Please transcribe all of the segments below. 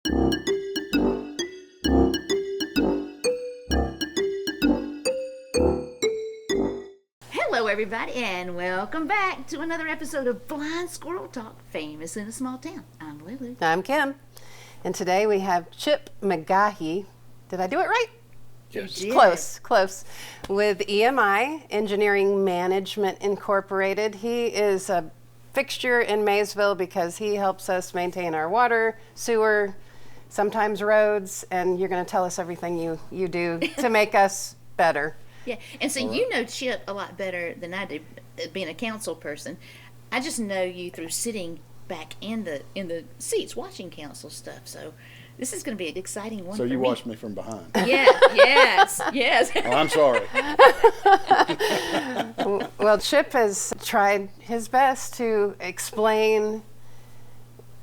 Hello, everybody, and welcome back to another episode of Blind Squirrel Talk, famous in a small town. I'm Lulu. I'm Kim, and today we have Chip Magauhey. Did I do it right? Yes. Close. With EMI, Engineering Management Incorporated. He is a fixture in Maysville because he helps us maintain our water, sewer, sometimes roads, and you're going to tell us everything you do to make us better. Yeah, and so you know Chip a lot better than I do, being a council person. I just know you through sitting back in the seats watching council stuff. So this is going to be an exciting one. So for you me. watched me from behind. Yeah, yes. Oh, I'm sorry. Well, Chip has tried his best to explain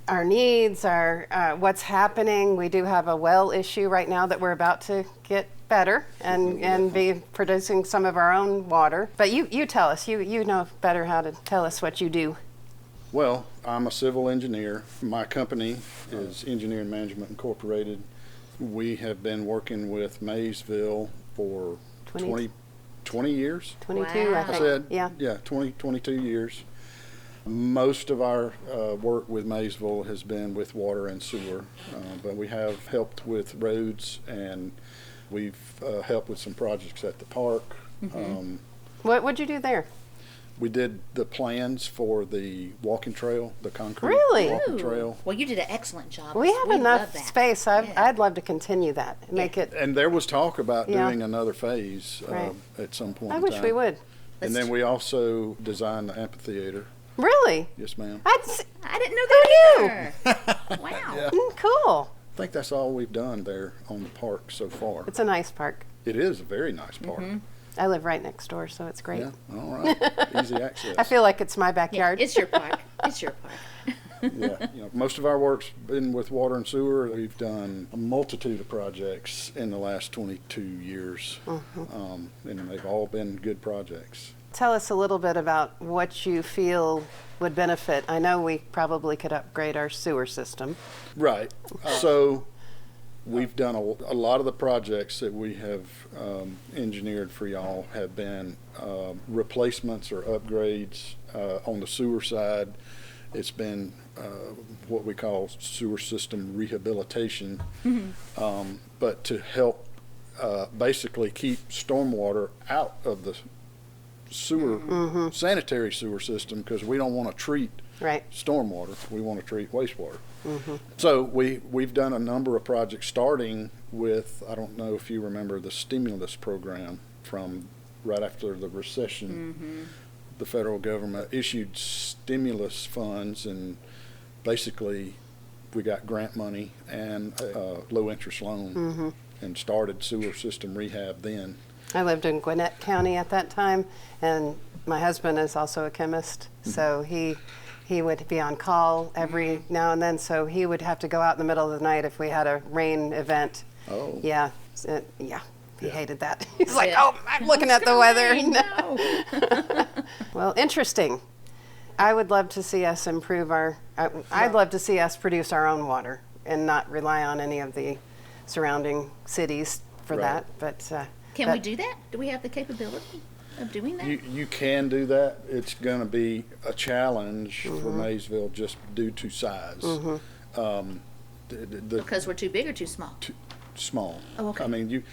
our needs, our what's happening. We do have a well issue right now that we're about to get better and be producing some of our own water. But you tell us, you know better how to tell us what you do. Well, I'm a civil engineer. My company is Engineering Management Incorporated. We have been working with Maysville for 20 years. 22, Wow. I think. I said, Yeah. 22 years. Most of our work with Maysville has been with water and sewer, but we have helped with roads, and we've helped with some projects at the park. Mm-hmm. What'd you do there? We did the plans for the walking trail, the concrete Really? walking Ooh. trail. Well, you did an excellent job. We have love enough that. space. Yeah. I'd love to continue that. Make it. And there was talk about Yeah. doing another phase Right. at some point I in wish time. we would. And then we also designed the amphitheater. Really? Yes, ma'am. I didn't know that either. Wow. Yeah. Cool. I think that's all we've done there on the park so far. It's a nice park. It is a very nice park. Mm-hmm. I live right next door, so it's great. Yeah, all right. Easy access. I feel like it's my Yeah, backyard. it's your park. It's your park. Yeah, most of our work's been with water and sewer. We've done a multitude of projects in the last 22 years, and they've all been good projects. Tell us a little bit about what you feel would benefit. I know we probably could upgrade our sewer system. Right. So we've done a lot of the projects that we have engineered for y'all have been replacements or upgrades on the sewer side. It's been what we call sewer system rehabilitation, but to help basically keep stormwater out of the sewer, sanitary sewer system, because we don't want to treat Right. stormwater. We want to treat wastewater. So we've done a number of projects, starting with, I don't know if you remember the stimulus program from right after the recession. The federal government issued stimulus funds, and basically we got grant money and a low interest loan, and started sewer system rehab then. I lived in Gwinnett County at that time, and my husband is also a chemist, so he would be on call every now and then, so he would have to go out in the middle of the night if we had a rain event. Oh. Yeah, he hated that. He's like, Yeah. oh, I'm looking at the weather. No. Well, interesting. I would love to see us improve I'd love to see us produce our own water and not rely on any of the surrounding cities for Right. that. But Can we do that? Do we have the capability of doing that? You can do that. It's going to be a challenge for Maysville just due to size. Because we're too big or too small? Small. Oh, okay. I mean,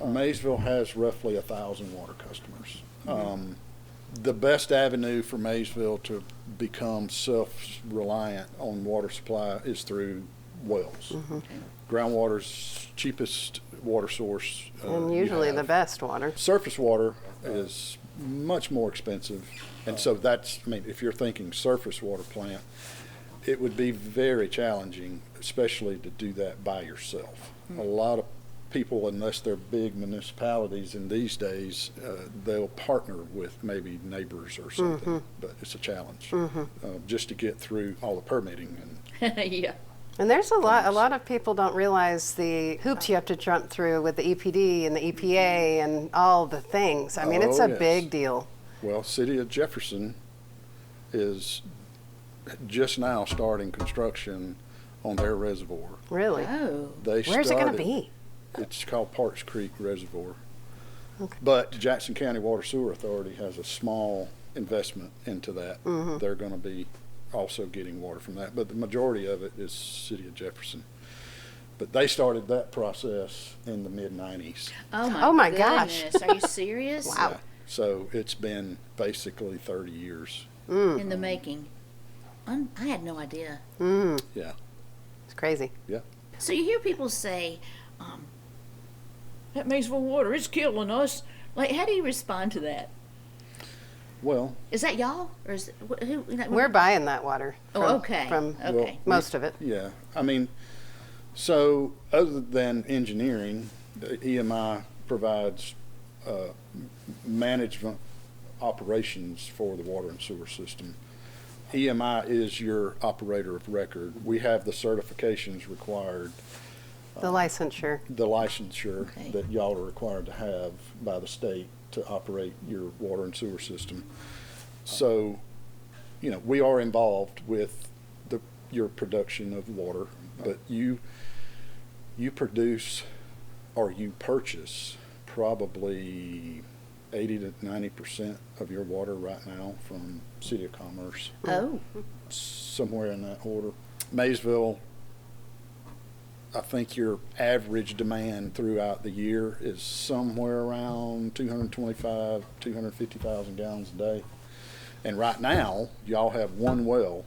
Maysville has roughly 1,000 water customers. The best avenue for Maysville to become self-reliant on water supply is through wells. Groundwater's cheapest water source. and you usually the have. best water. Surface water is much more expensive, and so if you're thinking surface water plant, it would be very challenging, especially to do that by yourself. A lot of people, unless they're big municipalities in these days, they'll partner with maybe neighbors or something, but it's a challenge just to get through all the permitting. Yeah. And there's a lot of people don't realize the hoops you have to jump through with the EPD and the EPA and all the things. I mean, it's a yes. big deal. Well, City of Jefferson is just now starting construction on their reservoir. Really? Oh. Where's it going to be? It's called Parks Creek Reservoir. Okay. But the Jackson County Water Sewer Authority has a small investment into that. Mm-hmm. They're going to be also getting water from that, but the majority of it is City of Jefferson. But they started that process in the mid-90s. Oh my gosh. goodness. Are you serious? Wow. Yeah. So it's been basically 30 years. In the making. I had no idea. Yeah. It's crazy. Yeah. So you hear people say, that Maysville water is killing us. Like, how do you respond to that? Well, Is that y'all? Or is who? We're buying that water. Oh, okay. From Okay. most of it. yeah. I mean, so other than engineering, the EMI provides management operations for the water and sewer system. EMI is your operator of record. We have the certifications required, The licensure. the licensure Okay. that y'all are required to have by the state to operate your water and sewer system. So, you know, we are involved with your production of water, but you produce or you purchase probably 80 to 90% of your water right now from City of Commerce, Oh. somewhere in that order. Maysville, I think your average demand throughout the year is somewhere around 225, 250,000 gallons a day. And right now, y'all have one well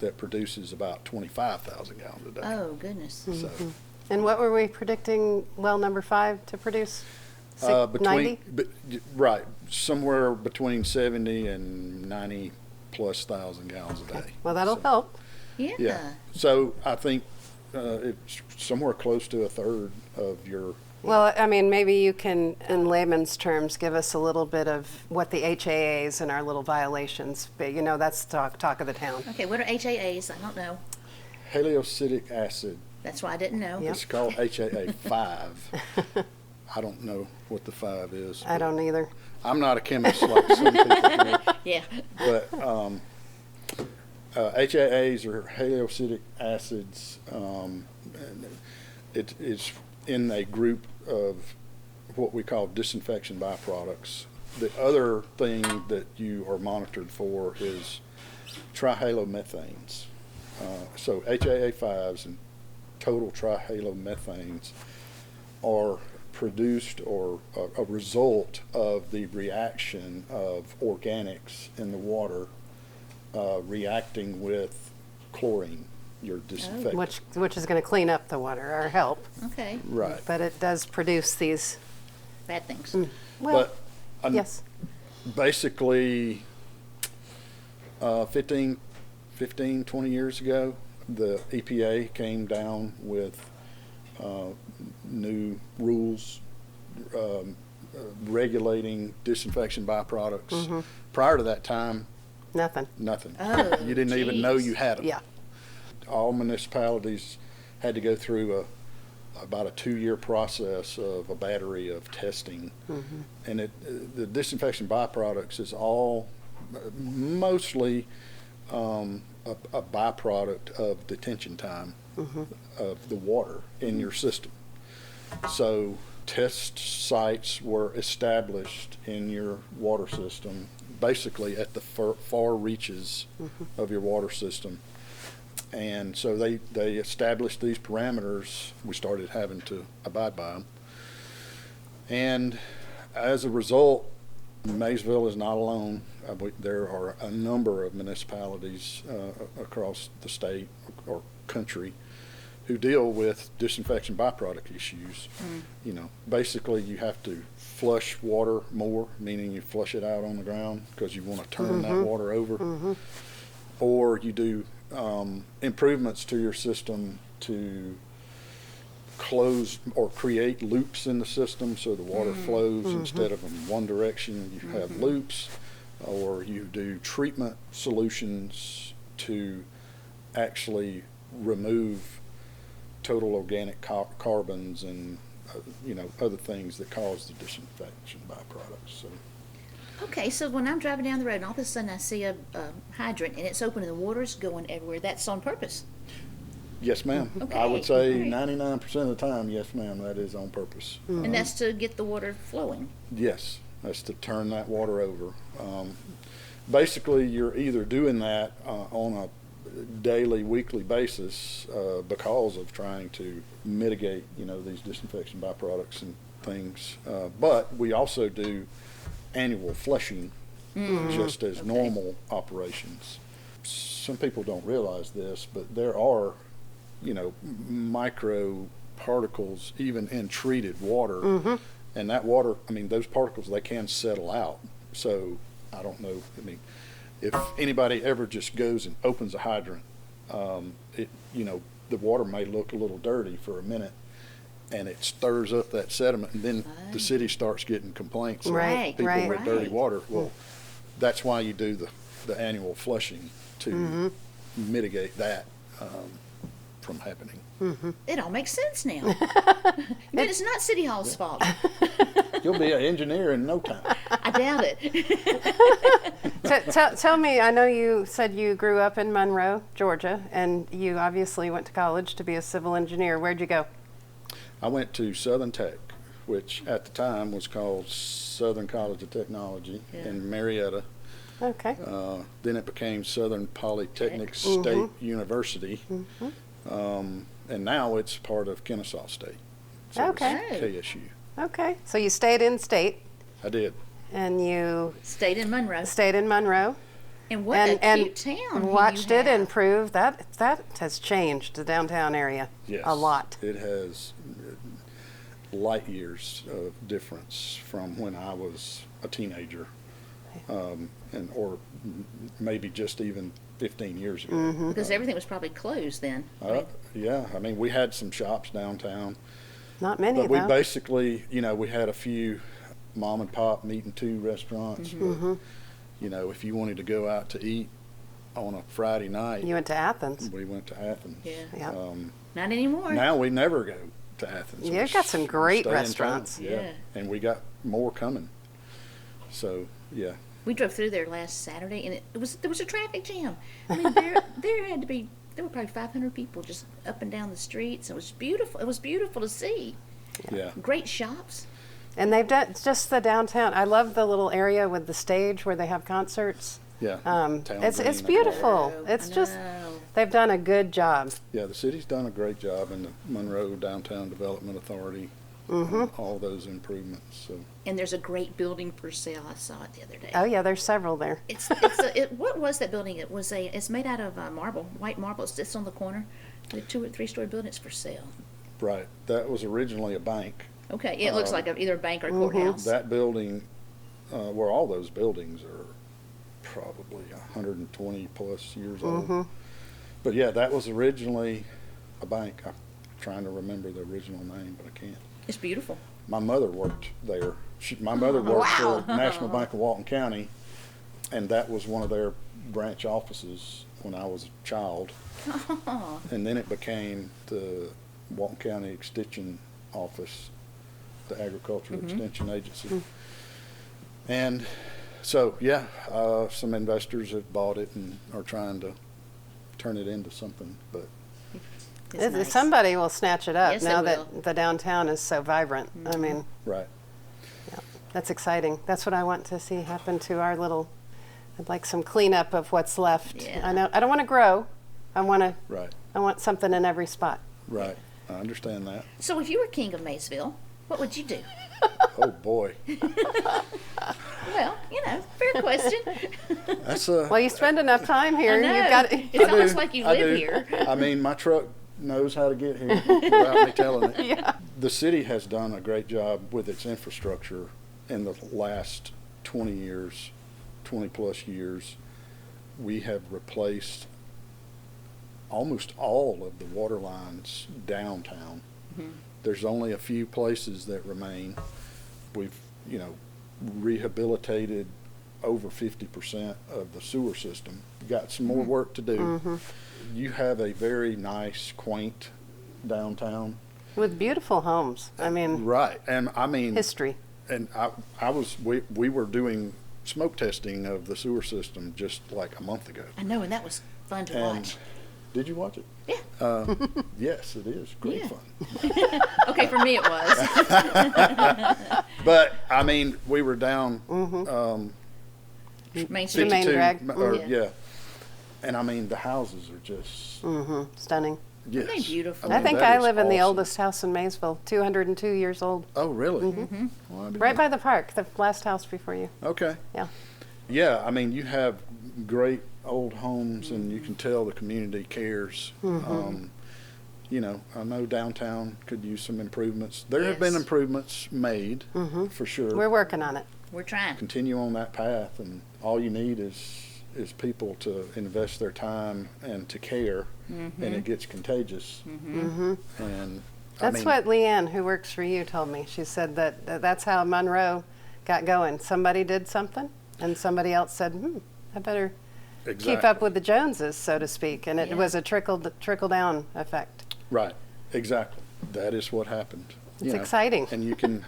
that produces about 25,000 gallons a day. Oh, goodness. So, And what were we predicting well number 5 to produce? 90? Right, somewhere between 70 and 90 plus thousand gallons a day. Well, that'll So, help. Yeah. Yeah, so I think it's somewhere close to a third of your, Well, I mean, maybe you can, in layman's terms, give us a little bit of what the HAAs and our little violations, but you know, that's talk of the town. Okay, what are HAAs? I don't know. haliocytic acid. That's why I didn't know. Yep. It's called HAA 5. I don't know what the 5 is. I don't either. I'm not a chemist like some people do. Yeah. But HAAs are haliocytic acids. And it's in a group of what we call disinfection byproducts. The other thing that you are monitored for is trihalomethanes. So HAA 5s and total trihalomethanes are produced or a result of the reaction of organics in the water reacting with chlorine, your disinfectant. Which is going to clean up the water or help, Okay. Right. but it does produce these. Bad things. Well, But yes. basically 15, 20 years ago, the EPA came down with new rules regulating disinfection byproducts. Prior to that time, Nothing. nothing. Oh, You didn't even know you had them. Yeah. All municipalities had to go through about a 2-year process of a battery of testing. And the disinfection byproducts is all mostly a byproduct of detention time of the water in your system. So test sites were established in your water system, basically at the far reaches of your water system. And so they established these parameters. We started having to abide by them. And as a result, Maysville is not alone. There are a number of municipalities across the state or country who deal with disinfection byproduct issues. You know, basically you have to flush water more, meaning you flush it out on the ground because you want to turn that water over. Or you do improvements to your system to close or create loops in the system so the water flows instead of in one direction. You have loops, or you do treatment solutions to actually remove total organic carbons and other things that cause the disinfection byproducts. So Okay, so when I'm driving down the road and all of a sudden I see a hydrant and it's open and the water's going everywhere, that's on purpose. Yes, ma'am. Okay. I would say All right. 99% of the time, yes, ma'am, that is on purpose. And that's to get the water flowing. Yes, that's to turn that water over. Basically, you're either doing that on a daily, weekly basis because of trying to mitigate, these disinfection byproducts and things. But we also do annual flushing just as normal operations. Some people don't realize this, but there are, micro particles even in treated water. And that water, those particles, they can settle out. So I don't know, if anybody ever just goes and opens a hydrant, the water may look a little dirty for a minute, and it stirs up that sediment, and then the city starts getting complaints Right, of people right. with dirty water. Well, that's why you do the annual flushing to mitigate that from happening. It all makes sense now. But it's not City Hall's fault. You'll be an engineer in no time. I doubt it. Tell me, I know you said you grew up in Monroe, Georgia, and you obviously went to college to be a civil engineer. Where'd you go? I went to Southern Tech, which at the time was called Southern College of Technology in Marietta. Okay. Then it became Southern Polytechnic State University, and now it's part of Kennesaw State. So Okay. it's KSU. Okay. So you stayed in state, I did. and you Stayed in Monroe. stayed in Monroe. And what and a cute town. watched you it have. improve. That has changed the downtown area Yes, a lot. It has light years of difference from when I was a teenager, or maybe just even 15 years ago. Because everything was probably closed then. Yeah, we had some shops downtown, Not many but we though. basically, we had a few mom and pop meat and two restaurants. But, if you wanted to go out to eat on a Friday night, You went to Athens. we went to Athens. Yeah. Yeah. Not anymore. Now we never go to Athens. You've We got some great stay in town. restaurants. Yeah. And we got more coming. So, yeah. We drove through there last Saturday, and there was a traffic jam. there were probably 500 people just up and down the streets. It was beautiful. It was beautiful to see. Yeah. Great shops. And they've done just the downtown. I love the little area with the stage where they have concerts. Yeah. It's Town it's green, beautiful. Oh, It's I just know. they've done a good job. Yeah, the city's done a great job in the Monroe Downtown Development Authority. All those improvements. So And there's a great building for sale. I saw it the other day. Oh yeah, there's several there. What was that building? It's made out of marble, white marble. It's just on the corner. A 2 or 3 story building. It's for sale. right, that was originally a bank. Okay, it looks like either a bank or a courthouse. That building, where all those buildings are probably 120 plus years old. But yeah, that was originally a bank. I'm trying to remember the original name, but I can't. It's beautiful. My mother worked there. My mother worked Wow. for National Bank of Walton County, and that was one of their branch offices when I was a child. And then it became the Walton County Extension Office, the Agricultural Extension Agency. And so, yeah, some investors have bought it and are trying to turn it into something, but It's nice. Somebody will snatch it up Yes, they now will. that the downtown is so vibrant. I mean, right. that's exciting. That's what I want to see happen to our little. I'd like some cleanup of what's left. Yeah. I know I don't want to grow. I want something in every spot. Right. I understand that. So if you were king of Maysville, what would you do? Oh boy. Well, fair question. That's a Well, you spend enough time here. I know. You've got It's almost like you I live do. here. My truck knows how to get here without me telling it. Yeah. The city has done a great job with its infrastructure in the last 20 plus years. We have replaced almost all of the water lines downtown. There's only a few places that remain. We've, rehabilitated over 50% of the sewer system. Got some more work to do. You have a very nice, quaint downtown. with beautiful homes. I mean, Right, and history. And we were doing smoke testing of the sewer system just like a month ago. I know, and that was fun to And watch. Did you watch it? Yeah. Yes, it is great Yeah. fun. Okay, for me it was. But I mean, we were down Main The Street. main 52, drag. or Yeah. yeah, and I mean the houses are just Stunning. yes. they beautiful? I mean, think that I is live in the awesome. oldest house in Maysville, 202 years old. Oh, really? Well, I didn't Right know. by the park, the last house before you. Okay. Yeah. Yeah, I mean, you have great old homes, and you can tell the community cares. You know, I know downtown could use some improvements. There have been Yes. improvements made, for sure. We're working on it. We're trying. Continue on that path, and all you need is people to invest their time and to care, and it gets contagious. And I That's mean, what Leanne, who works for you, told me. She said that that's how Monroe got going. Somebody did something, and somebody else said, I better keep up with the Joneses, so to speak. And it Yeah. was a trickle-down effect. Right, exactly. That is what happened. It's exciting. And you can,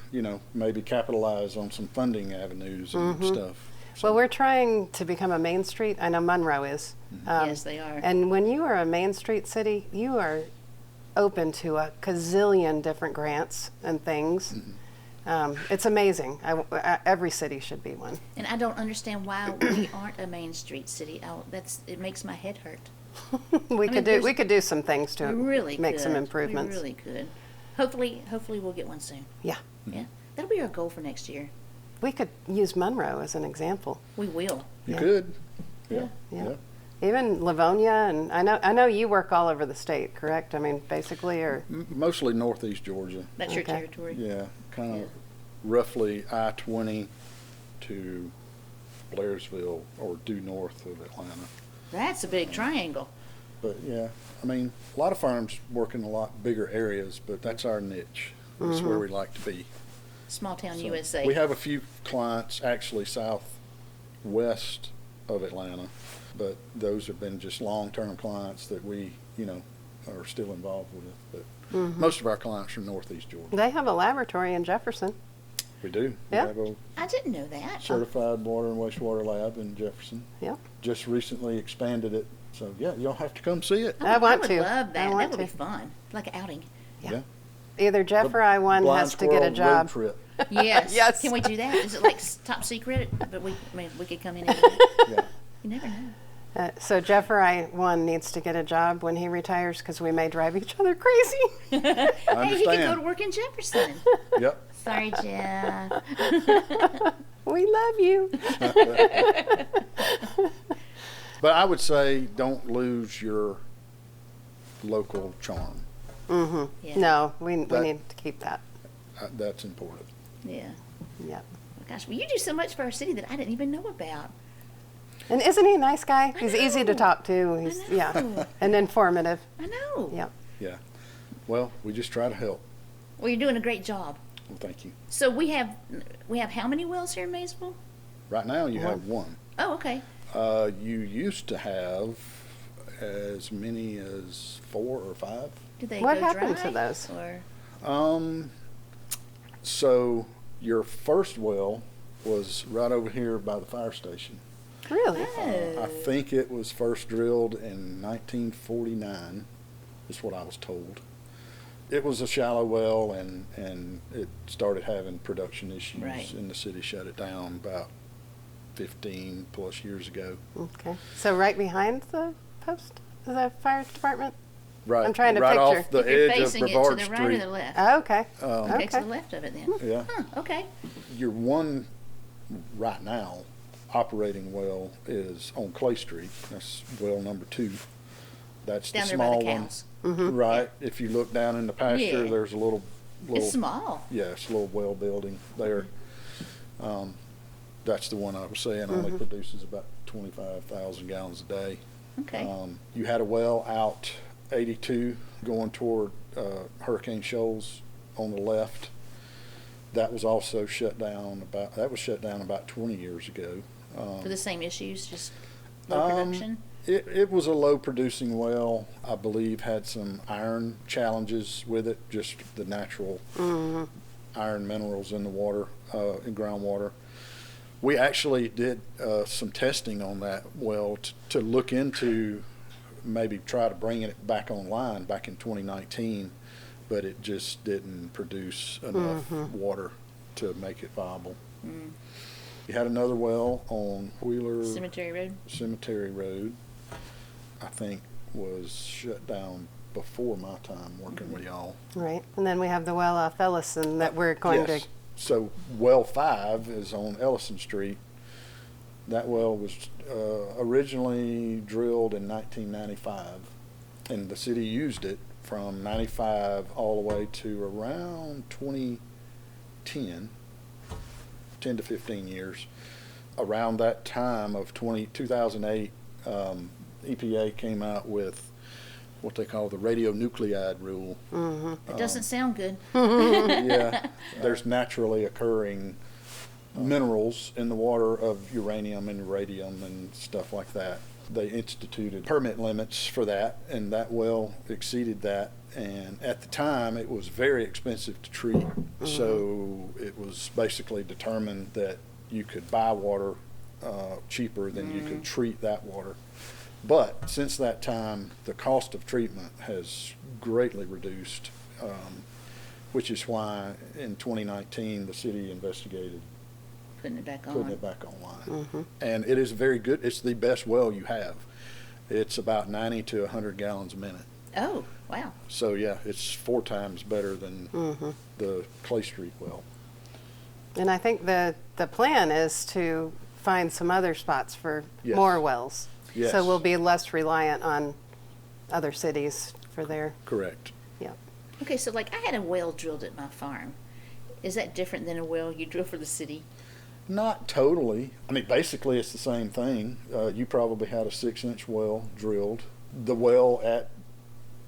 maybe capitalize on some funding avenues and stuff. Well, we're trying to become a Main Street. I know Monroe is. Yes, they are. And when you are a Main Street city, you are open to a gazillion different grants and things. It's amazing. Every city should be one. And I don't understand why we aren't a Main Street city. It makes my head hurt. We there's- could do some things to We really make could. some improvements. We really could. Hopefully we'll get one soon. Yeah. Yeah, that'll be our goal for next year. We could use Monroe as an example. We will. You Yeah. could. Yeah. Yeah. Even Livonia, and I know you work all over the state, correct? I mean, basically, or Mostly northeast Georgia. That's your Okay. territory. Yeah, kind of Yeah. roughly I-20 to Blairsville or due north of Atlanta. That's a big triangle. But yeah, I mean, a lot of firms work in a lot bigger areas, but that's our niche. That's where we like to be. Small town So, USA. We have a few clients actually southwest of Atlanta, but those have been just long-term clients that we, are still involved with. But most of our clients are northeast Georgia. they have a laboratory in Jefferson. We do. Yeah. We have a I didn't know that. certified water and wastewater lab in Jefferson. Yeah. Just recently expanded it. So yeah, you'll have to come see it. I want would to. love I that. want That would to. be fun. Like an outing. Yeah. Either Jeff or I one Blind has to get a Squirrel job. road trip. Yes. Yes. Can we do that? Is it like top secret? But we could come in and Yeah. you never know. So Jeff or I one needs to get a job when he retires because we may drive each other crazy. I Hey, he could go understand. to work in Jefferson. Yep. Sorry, Jeff. We love you. But I would say don't lose your local charm. Yeah. No, we That- need to keep that. That's important. Yeah. Yeah. Oh, gosh, well, you do so much for our city that I didn't even know about. And isn't he a nice guy? I He's easy to know. talk to. He's yeah, know. and informative. I know. Yeah. Yeah. Well, we just try to help. Well, you're doing a great job. Well, thank you. So we have how many wells here in Maysville? Right now you have one. Oh, okay. You used to have as many as 4 or 5. Did they What go happened dry, to those? Or So your first well was right over here by the fire station. Really? Oh. I think it was first drilled in 1949, is what I was told. It was a shallow well, and it started having production issues, Right. and the city shut it down about 15 plus years ago. Okay. So right behind the post, the fire department. Right, I'm trying to right picture. off the if you're edge of facing it to Brevard the right or Street. the left? Oh, okay. Okay, to Okay. the left of it then. Yeah, Huh, okay. your one right now operating well is on Clay Street. That's well number 2. That's Down the there by small the one. cows. Right. If you look down in the pasture, Yeah. there's a little. It's small. Yeah, it's a little well building there. That's the one I was saying only produces about 25,000 gallons a day. Okay. You had a well out 82 going toward Hurricane Shoals on the left. That was also shut down about 20 years ago. For the same issues, just low production? It was a low producing well. I believe had some iron challenges with it, just the natural iron minerals in the water, in groundwater. We actually did some testing on that well to look into maybe try to bring it back online back in 2019, but it just didn't produce enough water to make it viable. We had another well on Wheeler Cemetery Road. I think was shut down before my time working with y'all. Right. And then we have the well off Ellison that we're going to. So well 5 is on Ellison Street. That well was originally drilled in 1995, and the city used it from 95 all the way to around 2010, 10 to 15 years. Around that time of 2008, EPA came out with what they call the radionuclide rule. It doesn't sound good. Yeah, there's naturally occurring minerals in the water of uranium and radium and stuff like that. They instituted permit limits for that, and that well exceeded that. And at the time, it was very expensive to treat. So it was basically determined that you could buy water cheaper than you could treat that water. But since that time, the cost of treatment has greatly reduced, which is why in 2019 the city investigated Putting it back online. And it is very good. It's the best well you have. It's about 90 to 100 gallons a minute. Oh, wow. So yeah, it's 4 times better than the Clay Street well. And I think the plan is to find some other spots for more wells. Yes. So we'll be less reliant on other cities for their. Correct. Yeah. Okay, so like I had a well drilled at my farm. Is that different than a well you drill for the city? Not totally. I mean, basically it's the same thing. You probably had a 6-inch well drilled. The well at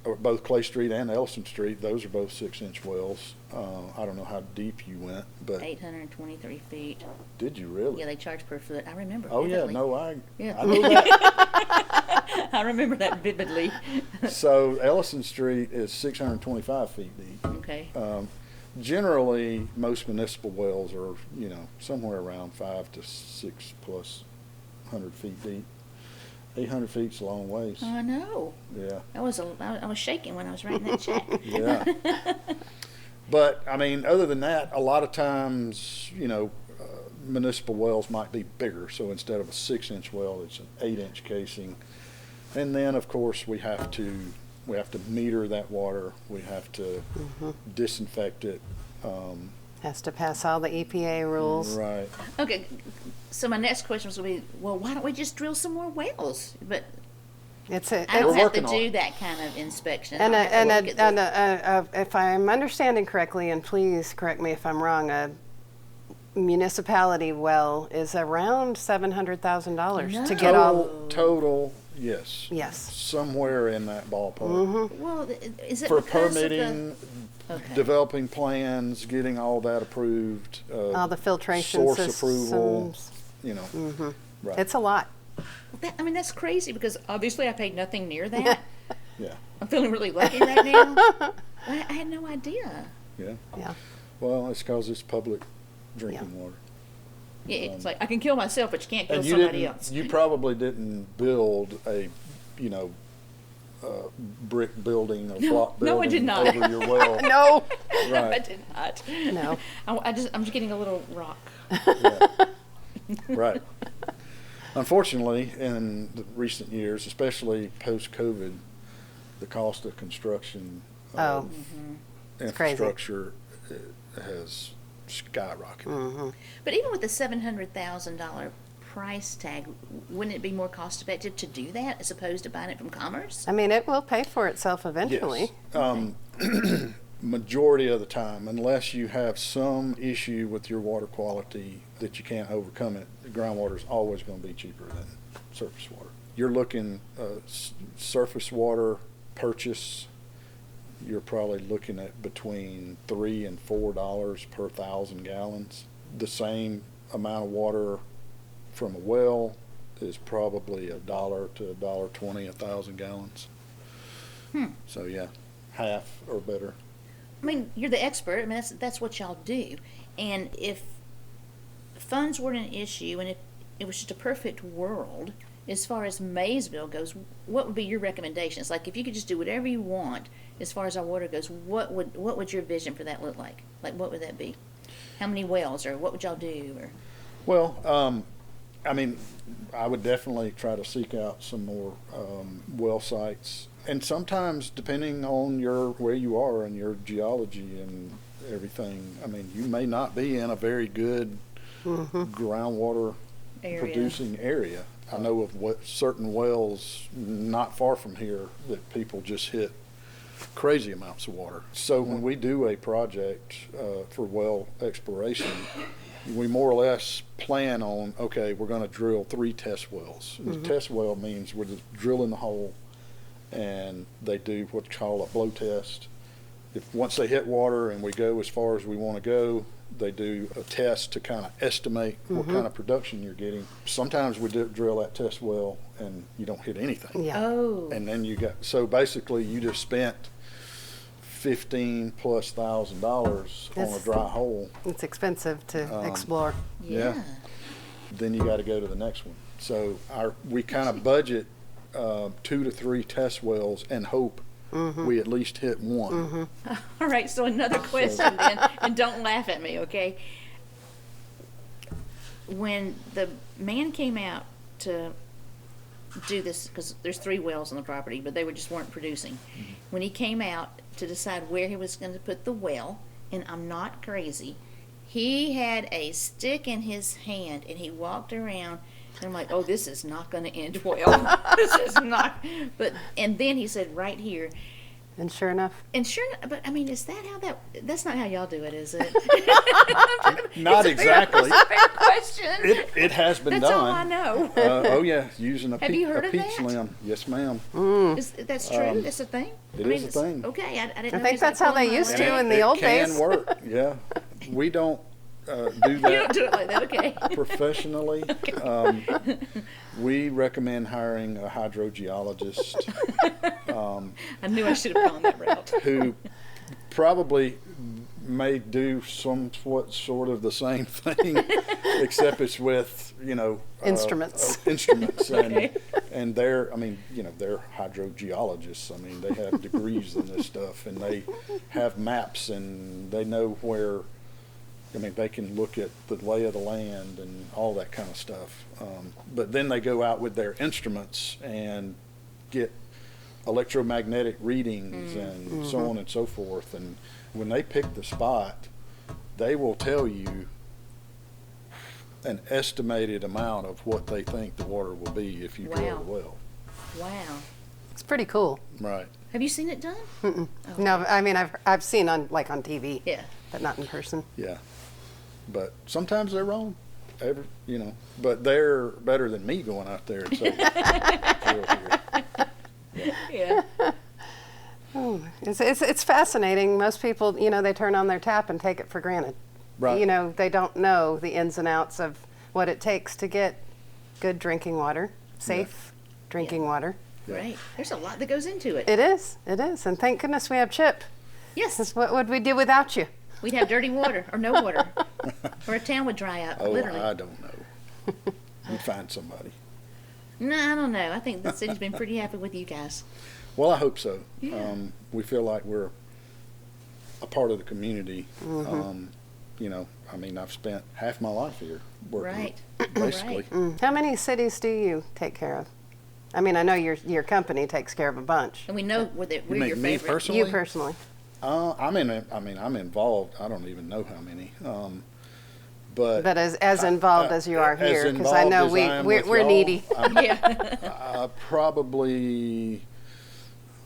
both Clay Street and Ellison Street, those are both 6-inch wells. I don't know how deep you went, but 823 feet. Did you really? Yeah, they charge per foot. I remember. Oh vividly. yeah, no, I Yeah. know that. I remember that vividly. So Ellison Street is 625 feet deep. Okay. Generally, most municipal wells are, somewhere around 5 to 6 plus 100 feet deep. 800 feet's a long ways. I know. Yeah. I was shaking when I was writing that check. Yeah. But I mean, other than that, a lot of times, municipal wells might be bigger. So instead of a 6-inch well, it's an 8-inch casing. And then, of course, we have to meter that water. We have to disinfect it. Has to pass all the EPA rules. Right. Okay, so my next question was going to be, well, why don't we just drill some more wells? But I don't have to do that kind of inspection. If I'm understanding correctly, and please correct me if I'm wrong, a municipality well is around $700,000 to get all. Total, yes. Yes. Somewhere in that ballpark. Well, is it For because permitting, developing plans, getting all that approved, all the filtration source systems. approval, right. It's a lot. That's crazy because obviously I paid nothing near that. Yeah. I'm feeling really lucky right now. I had no idea. Yeah. Yeah. Well, it's because it's public drinking water. Yeah, it's like I can kill myself, but you can't kill And somebody else. you probably didn't build a, brick building or block building No, I did not. over your well. No. Right. I did not. No. I'm just getting a little rock. Yeah. Right. Unfortunately, in the recent years, especially post-COVID, the cost of construction infrastructure has skyrocketed. But even with the $700,000 price tag, wouldn't it be more cost effective to do that as opposed to buying it from Commerce? I mean, it will pay for itself eventually. Yes. Majority of the time, unless you have some issue with your water quality that you can't overcome it, the groundwater is always going to be cheaper than surface water. You're looking surface water purchase, you're probably looking at between $3 and $4 per 1,000 gallons. The same amount of water from a well is probably $1 to $1.20 a 1,000 gallons. So yeah, half or better. I mean, you're the expert. I mean, that's what y'all do. And if funds weren't an issue, and if it was just a perfect world, as far as Maysville goes, what would be your recommendations? Like, if you could just do whatever you want as far as our water goes, what would your vision for that look like? Like, what would that be? How many wells, or what would y'all do? Or Well, I mean, I would definitely try to seek out some more well sites, and sometimes depending on where you are and your geology and everything, I mean, you may not be in a very good groundwater producing area. I know of certain wells not far from here that people just hit crazy amounts of water. So when we do a project for well exploration, we more or less plan on, okay, we're going to drill 3 test wells. The test well means we're just drilling the hole, and they do what's called a blow test. Once they hit water and we go as far as we want to go, they do a test to kind of estimate what kind of production you're getting. Sometimes we drill that test well and you don't hit anything. Yeah. oh, And then so basically you just spent $15,000+ on a dry hole. It's expensive to explore. yeah. Then you got to go to the next one. So we kind of budget 2 to 3 test wells and hope we at least hit one. All right, so another question then, and don't laugh at me, okay? When the man came out to do this, because there's 3 wells on the property, but they just weren't producing. When he came out to decide where he was going to put the well, and I'm not crazy, he had a stick in his hand and he walked around, and I'm like, oh, this is not going to end well. This is not. And then he said, right here. And sure enough. But I mean, is that how that's not how y'all do it, is it? Not exactly. It's a fair question. It has been That's done. all I know. Oh yeah, using a Have you heard of peach that? limb. Yes, ma'am. That's true? That's a thing? It is a thing. Okay, I didn't know. I think that's how they used to in And the it old can days. work. Yeah, we don't do You don't that do it like that, okay. professionally. We recommend hiring a hydrogeologist I knew I should have gone that route. who probably may do somewhat sort of the same thing, except it's with Instruments. Instruments, Okay. and they're hydrogeologists. I mean, they have degrees in this stuff, and they have maps, and they know where. I mean, they can look at the lay of the land and all that kind of stuff. But then they go out with their instruments and get electromagnetic readings and so on and so forth. And when they pick the spot, they will tell you an estimated amount of what they think the water will be if you drill the well. Wow. It's pretty cool. Right. Have you seen it done? Mm-mm. No, I mean I've seen on TV, Yeah. but not in person. Yeah. But sometimes they're wrong. But they're better than me going out there and saying, Yeah. Oh, it's fascinating. Most people, they turn on their tap and take it for granted. Right. They don't know the ins and outs of what it takes to get good drinking water, safe drinking water. Yeah. Right. There's a lot that goes into it. It is. And thank goodness we have Chip. Yes. 'Cause what would we do without you? We'd have dirty water or no water. Or a town would dry up, Oh, literally. I don't know. You'd find somebody. No, I don't know. I think the city's been pretty happy with you guys. Well, I hope so. Yeah. We feel like we're a part of the community. I mean, I've spent half my life here working, Right. basically. Right. How many cities do you take care of? I mean, I know your company takes care of a bunch. And we know we're mean your me favorite. personally? You personally. I'm involved. I don't even know how many. But as involved as you are as here, because I know involved as I am with we're y'all, needy. Yeah. Probably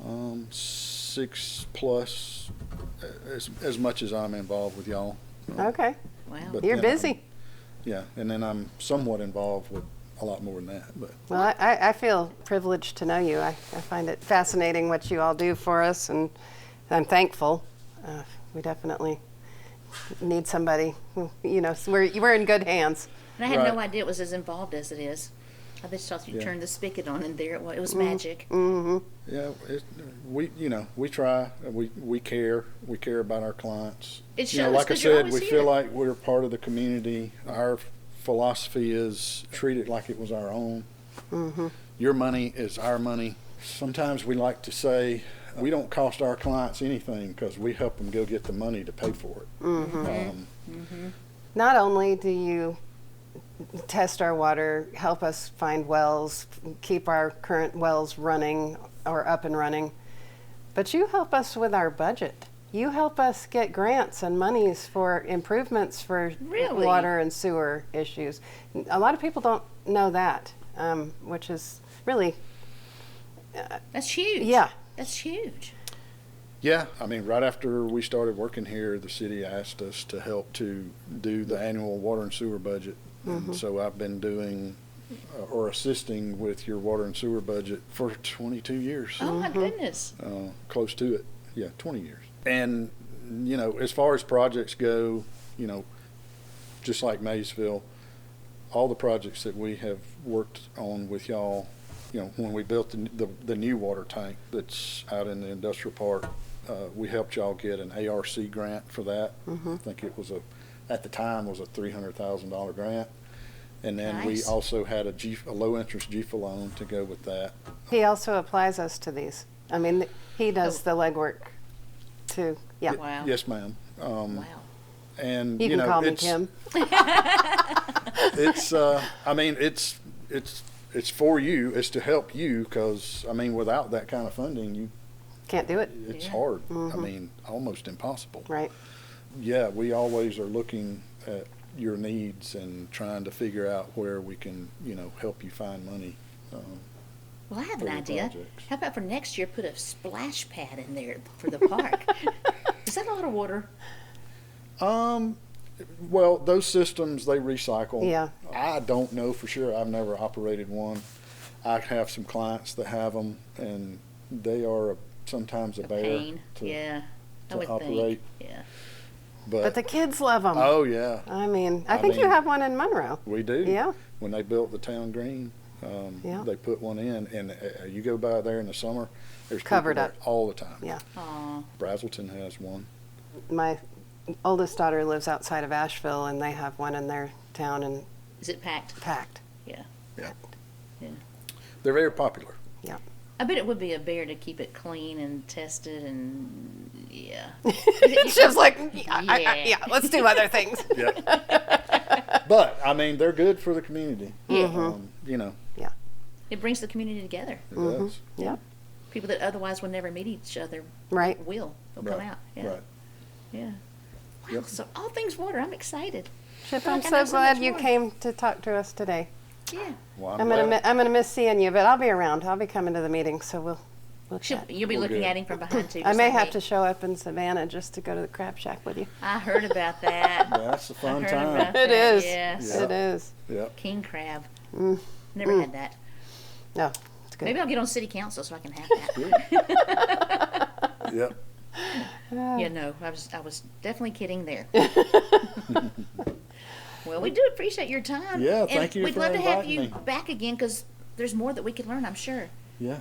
6+, as much as I'm involved with y'all. Okay, Wow. But you're then busy. and then I'm somewhat involved with a lot more than that. But Well, I feel privileged to know you. I find it fascinating what you all do for us, and I'm thankful. We definitely need somebody. So we're in good hands. And I had no Right. idea it was as involved as it is. I just thought you Yeah. turned the spigot on and there it was. It was magic. Mm-hmm. yeah, we try. We care. We care about our clients. It shows, like I 'cause you're said, we always feel here. like we're part of the community. Our philosophy is treat it like it was our own. Your money is our money. Sometimes we like to say we don't cost our clients anything because we help them go get the money to pay for it. Not only do you test our water, help us find wells, keep our current wells running or up and running, but you help us with our budget. You help us get grants and monies for improvements for Really? water and sewer issues. A lot of people don't know that, which is really, That's huge. yeah. That's huge. Yeah, I mean, right after we started working here, the city asked us to help to do the annual water and sewer budget. And so I've been doing or assisting with your water and sewer budget for 22 years, Oh my goodness. close to it. Yeah, 20 years. And, you know, as far as projects go, you know, just like Maysville, all the projects that we have worked on with y'all, you know, when we built the new water tank that's out in the industrial park, we helped y'all get an ARC grant for that. I think it was at the time was a $300,000 grant. And then we Nice. also had a low interest GFA loan to go with that. He also applies us to these. I mean, he does the legwork too. Yeah. Wow. Yes, ma'am. Wow. And You can know, call me it's, Kim. It's I mean, it's for you. It's to help you because, I mean, without that kind of funding, you Can't do it. it's Yeah. hard. I mean, almost impossible. Right. Yeah, we always are looking at your needs and trying to figure out where we can, you know, help you find money. Well, I have For an the idea. projects. How about for next year, put a splash pad in there for the park? Is that a lot of water? Well, those systems, they recycle. Yeah. I don't know for sure. I've never operated one. I have some clients that have them, and they are sometimes a bear Pain. to, Yeah. I to would operate. think. Yeah. But the kids love them. Oh, yeah, I mean, I I think you mean- have one in Monroe. we do. Yeah. When they built the town green, Yeah. they put one in, and you go by there in the summer, there's Covered people up. there all the time. Yeah. Aw. Brazelton has one. My oldest daughter lives outside of Asheville, and they have one in their town and Is it packed? packed. Yeah. Yeah. Yeah. They're very popular. I bet it would be a bear to keep it clean and tested and yeah. She was like, Yeah. yeah, let's do other things. Yeah. But, I mean, they're good for the community. Yeah. You know, It brings the community together. it does. Yeah. People that otherwise would never meet each other Right. will. They'll come Right, out. Yeah. Right. Yeah. Wow. Yep. So all things water. I'm excited. Chip, Feel I'm like I so know so glad much you more. came to talk to us today. Yeah. Well, I'm gonna miss seeing you, but I'll be around. I'll be coming to the meeting, so we'll chat. You'll be We're looking good. at him from behind too. I just may like have me. to show up in Savannah just to go to the crab shack with you. I heard about that. That's a I fun heard time. about It that. is. Yes. Yeah. It is. Yep. King crab. Mm. Never had that. No, it's good. Maybe I'll get on city council so I can have that. Yep. Yeah, no, I was definitely kidding there. Well, we do appreciate your time. Yeah, and thank you we'd for love to have inviting you me. back again because there's more that we could learn, I'm sure. Yeah.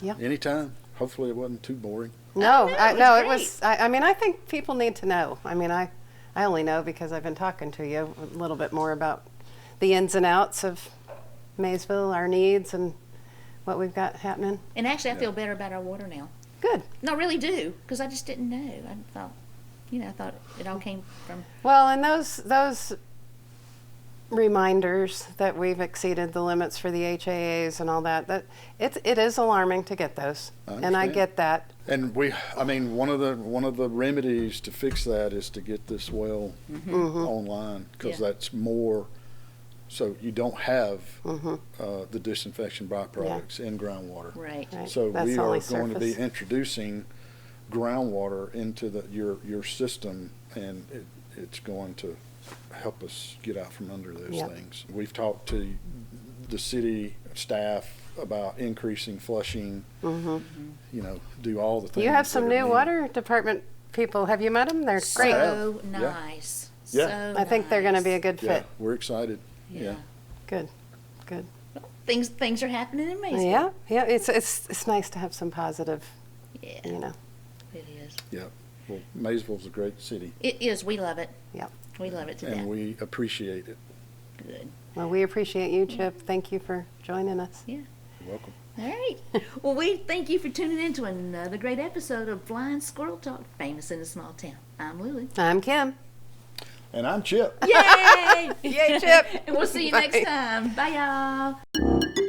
Yeah. Anytime. Hopefully it wasn't too boring. No, no, it it's was. I mean, I think people need to know. I mean, I only know because I've been talking to you a little bit more about the ins and outs of Maysville, our needs, and what we've got happening. And actually, I feel better about our water now. Good. No, I really do because I just didn't know. I thought, I thought it all came from. Well, and those reminders that we've exceeded the limits for the HAAs and all that it is alarming to get those, I and I understand. get that. And I mean, one of the remedies to fix that is to get this well online because Yeah. that's more. So you don't have the disinfection byproducts in groundwater. Right. Right. So That's we are only going to be surface. introducing groundwater into your system, and it's going to help us get out from under those Yeah. things. We've talked to the city staff about increasing flushing. You know, do all the things. You have some that are new needed. water department people. Have you met them? They're great. So Yeah. nice. Yeah. So I think they're going to nice. be a good Yeah, fit. we're excited. Yeah. Good. Good. Things are happening in Maysville. Yeah. Yeah. It's nice to have some positive. Yeah. You know. It is. Yeah. Well, Maysville's a great city, It is. We love it. Yeah. We love it to and death. we appreciate it. Good. Well, we appreciate you, Chip. Thank you for joining us. Yeah. You're welcome. All right. Well, we thank you for tuning in to another great episode of Flying Squirrel Talk, Famous in a Small Town. I'm Lily. I'm Kim. And I'm Chip. Yay! Yay, Chip. And we'll see you next time. Bye, y'all.